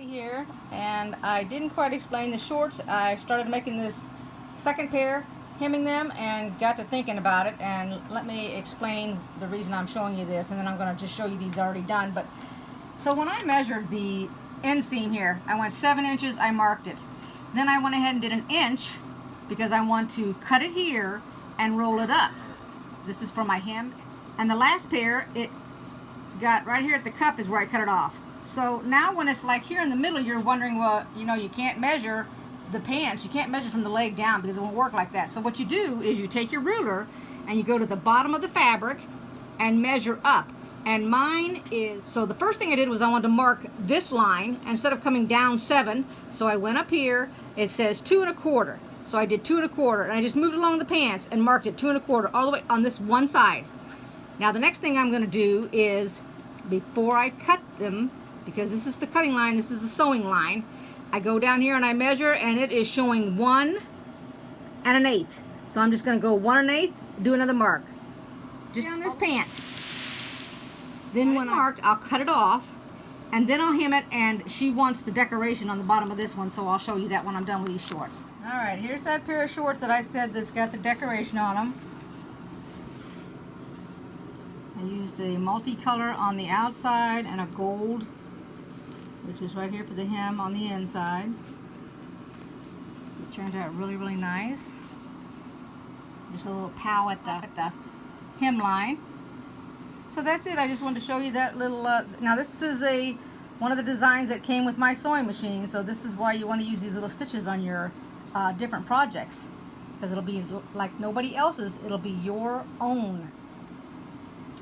Here, and I didn't quite explain the shorts. I started making this second pair, hemming them, and got to thinking about it. And let me explain the reason I'm showing you this, and then I'm going to just show you these already done. But so when I measured the inseam here, I went 7 inches. I marked it. Then I went ahead and did an inch because I want to cut it here and roll it up. This is for my hem. And the last pair, it got right here at the cup is where I cut it off. So now when it's like here in the middle, you're wondering, well, you know, you can't measure the pants. You can't measure from the leg down because it won't work like that. So what you do is you take your ruler and you go to the bottom of the fabric and measure up. And mine is, so the first thing I did was I wanted to mark this line instead of coming down 7. So I went up here, it says 2 1/4. So I did 2 1/4 and I just moved along the pants and marked it 2 1/4 all the way on this one side. Now the next thing I'm going to do is, before I cut them, because this is the cutting line, this is the sewing line, I go down here and I measure, and it is showing 1 1/8. So I'm just going to go 1 1/8, do another mark. Just on this pants. Then when I marked, I'll cut it off, and then I'll hem it, and she wants the decoration on the bottom of this one, so I'll show you that when I'm done with these shorts. Alright, here's that pair of shorts that I said that's got the decoration on them. I used a multicolor on the outside and a gold, which is right here for the hem on the inside. It turned out really, really nice. Just a little pow at the hem line. So that's it. I just wanted to show you that little, now this is one of the designs that came with my sewing machine, so this is why you want to use these little stitches on your different projects, because it'll be like nobody else's, it'll be your own.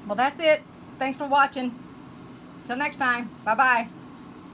Well, that's it. Thanks for watching. Till next time. Bye-bye.